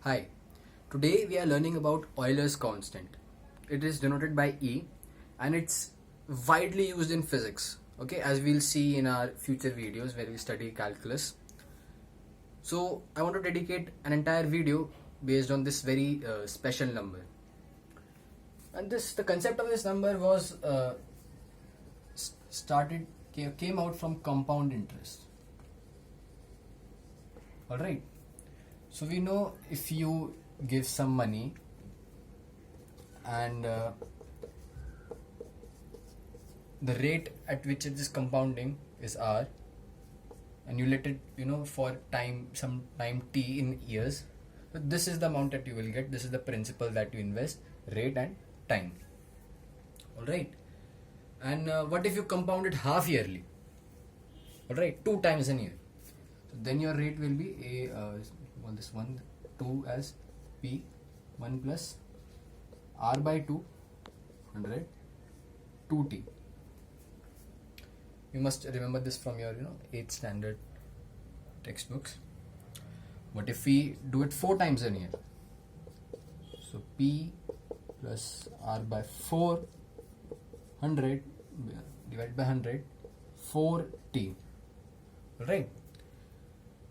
Hi, today we are learning about Euler's constant. It is denoted by E and it's widely used in physics, okay, as we'll see in our future videos where we study calculus. So, I want to dedicate an entire video based on this very special number. And the concept of this number was came out from compound interest. Alright. So we know if you give some money and the rate at which it is compounding is R, and you let it for some time t in years, so this is the amount that you will get. This is the principal that you invest, rate and time. Alright. And what if you compound it half yearly? Alright, 2 times a year. So then your rate will be this 2 as P 1 plus R by 2 100 2T. You must remember this from your 8th standard textbooks. What if we do it 4 times a year? So P plus R by 4 100 divided by 100 4T. Alright.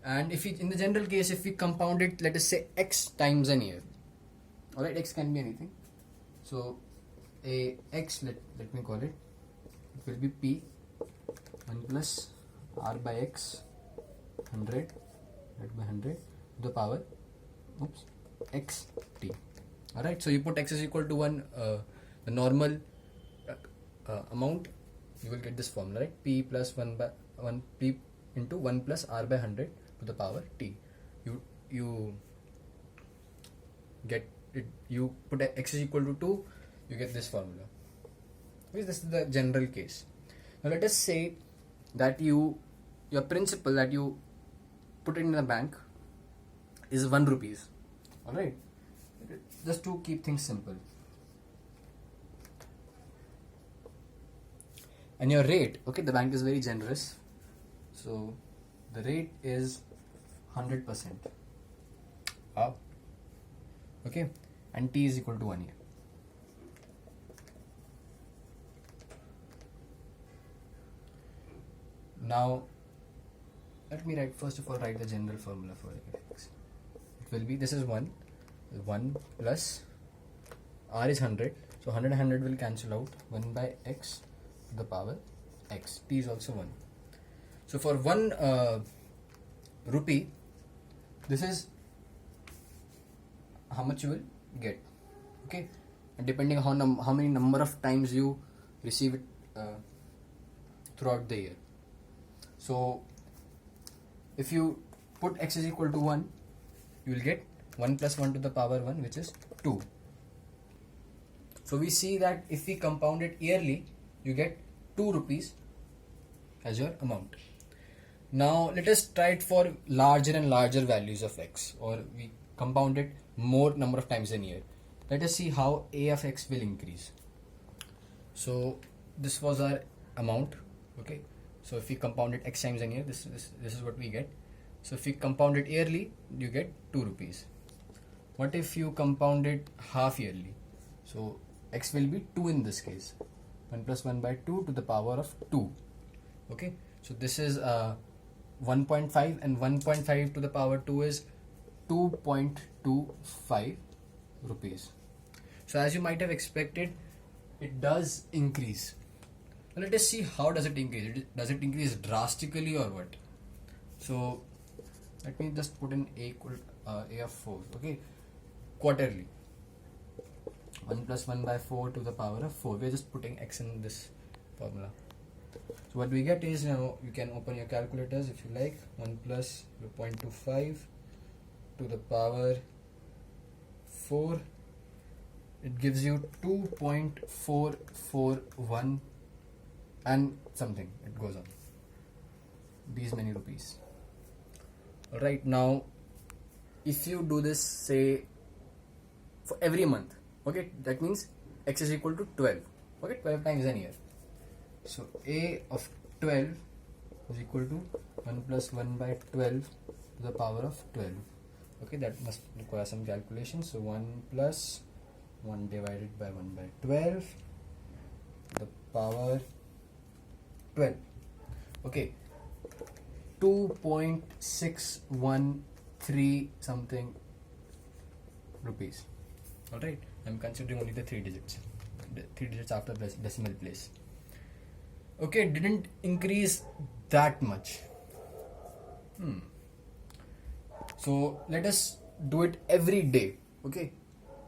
And if we, in the general case, if we compound it, let us say x times a year. Alright, x can be anything. So a x, let me call it will be P 1 plus R by x 100 divided by 100 to the power x t. Alright, so you put x is equal to 1, the normal amount, you will get this formula, right? P plus 1 by 1 P into 1 plus R by 100 to the power t. You get it. You put x is equal to 2, you get this formula. Okay, this is the general case. Now let us say that your principal that you put it in the bank is 1 rupees. Alright, just to keep things simple. And your rate, okay, the bank is very generous, so the rate is 100%. Wow. Okay, and t is equal to 1 year. Now let me first of all write the general formula for x. It will be, this is 1 plus R is 100, so 100 and 100 will cancel out, 1 by x to the power x. T is also 1. So for 1 rupee, this is how much you will get. Okay, and depending on how many number of times you receive it throughout the year. So if you put x is equal to 1, you will get 1 plus 1 to the power 1, which is 2. So we see that if we compound it yearly, you get 2 rupees as your amount. Now let us try it for larger and larger values of x, or we compound it more number of times in a year. Let us see how a of x will increase. So this was our amount. Okay, so if we compound it x times in a year, this is what we get. So if we compound it yearly, you get 2 rupees. What if you compound it half yearly? So x will be 2 in this case. 1 plus 1 by 2 to the power of 2. Okay, so this is 1.5, and 1.5 to the power 2 is 2.25 rupees. So as you might have expected, it does increase. Now let us see how does it increase. Does it increase drastically or what? So let me just put in a of 4. Okay, quarterly. 1 plus 1 by 4 to the power of 4. We're just putting x in this formula. So what we get is, you can open your calculators if you like. 1 plus 0.25 to the power 4. It gives you 2.441 and something. It goes on. These many rupees. Alright, now if you do this, say, for every month, okay, that means x is equal to 12. Okay, 12 times a year. So a of 12 is equal to 1 plus 1 by 12 to the power of 12. Okay, that must require some calculation. So 1 plus 1 divided by 1 by 12, the power 12. Okay, 2.613 something rupees. Alright, I'm considering only the 3 digits. The 3 digits after the decimal place. Okay, it didn't increase that much. So let us do it every day. Okay,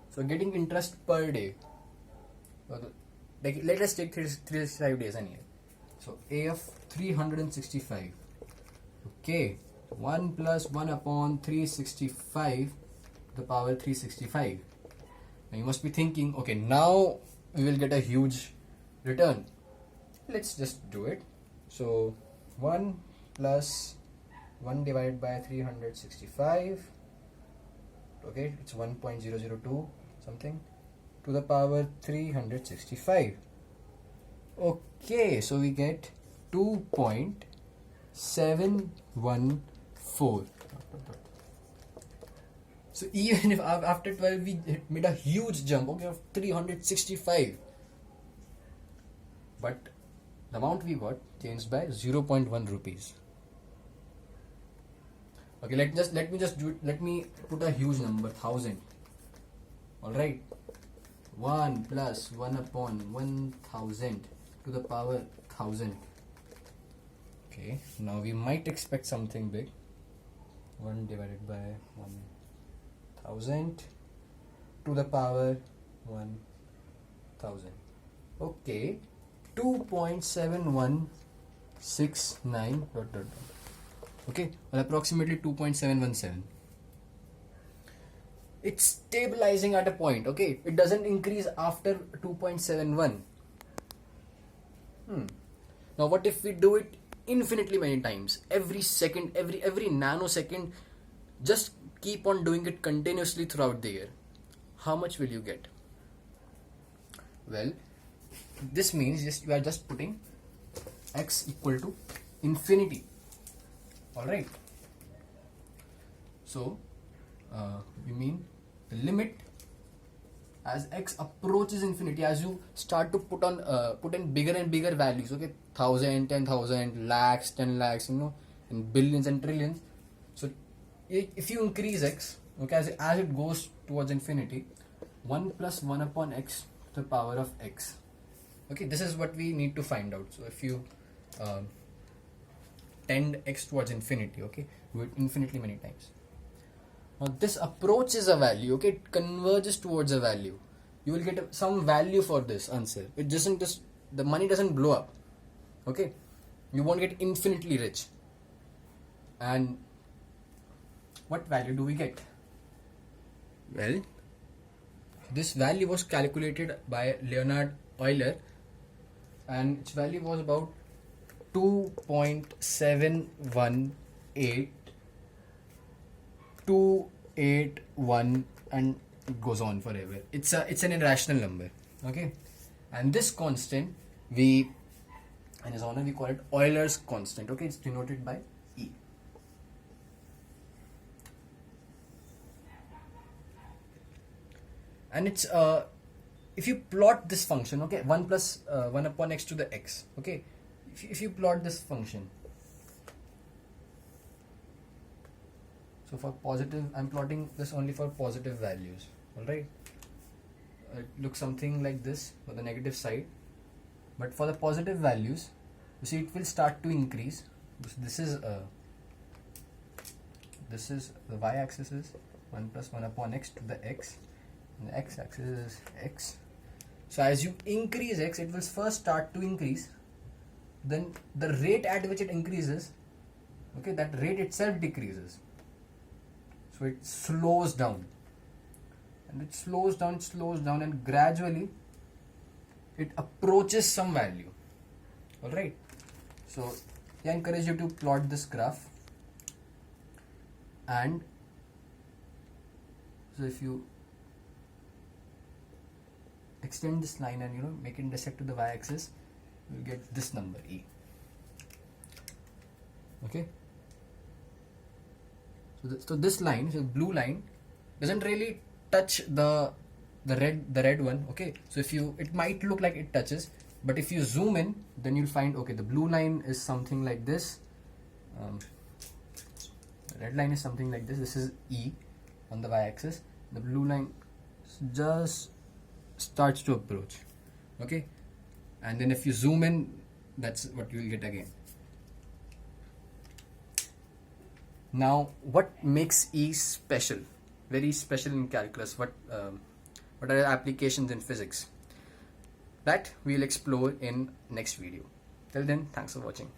so getting interest per day. Like, let us take 365 days anyway. So a of 365. Okay, 1 plus 1 upon 365 the power 365. Now you must be thinking, okay, now we will get a huge return. Let's just do it. So 1 plus 1 divided by 365. Okay, it's 1.002 something to the power 365. Okay, so we get 2.714. So even if after 12 we made a huge jump, okay, of 365, but the amount we got changed by 0.1 rupees. Okay, let me just do it. Let me put a huge number, 1000. All right, 1 plus 1 upon 1000 to the power 1000. Okay, now we might expect something big. 1 divided by 1000 to the power 1000. Okay, 2.7169 dot. Okay, well, approximately 2.717. It's stabilizing at a point. Okay, it doesn't increase after 2.71. Now what if we do it infinitely many times, every second, every nanosecond? Just keep on doing it continuously throughout the year. How much will you get? Well, this means you are just putting x equal to infinity. Alright, so we mean the limit as x approaches infinity, as you start to put in bigger and bigger values, okay, 1000, 10,000, lakhs, 10 lakhs, and billions and trillions. So if you increase x, okay, as it goes towards infinity, 1 plus 1 upon x to the power of x. Okay, this is what we need to find out. So if you tend x towards infinity, okay, do it infinitely many times. Now this approaches a value, okay, it converges towards a value. You will get some value for this answer. It doesn't just, the money doesn't blow up, okay, you won't get infinitely rich. And what value do we get? Well, this value was calculated by Leonhard Euler, and its value was about 2.718 and it goes on forever. It's an irrational number, okay, and this constant in his honor we call it Euler's constant. Okay, it's denoted by E. And it's if you plot this function, okay, 1 plus 1 upon x to the x, okay, if you plot this function, so for positive, I'm plotting this only for positive values. Alright, it looks something like this for the negative side, but for the positive values, you see it will start to increase. This is the y-axis is 1 plus 1 upon x to the x, and the x-axis is x. So as you increase x, it will first start to increase, then the rate at which it increases, okay, that rate itself decreases. So it slows down, and it slows down, and gradually it approaches some value. Alright, so I encourage you to plot this graph. And so if you extend this line and make it intersect to the y-axis, you will get this number E. Okay, So this line, so blue line, doesn't really touch the red one. Okay, so if you, it might look like it touches, but if you zoom in, then you'll find, okay, the blue line is something like this. The red line is something like this. This is E on the y-axis. The blue line just starts to approach. Okay, and then if you zoom in, that's what you will get again. Now, what makes E special, very special in calculus? What are the applications in physics? That we'll explore in next video. Till then, thanks for watching.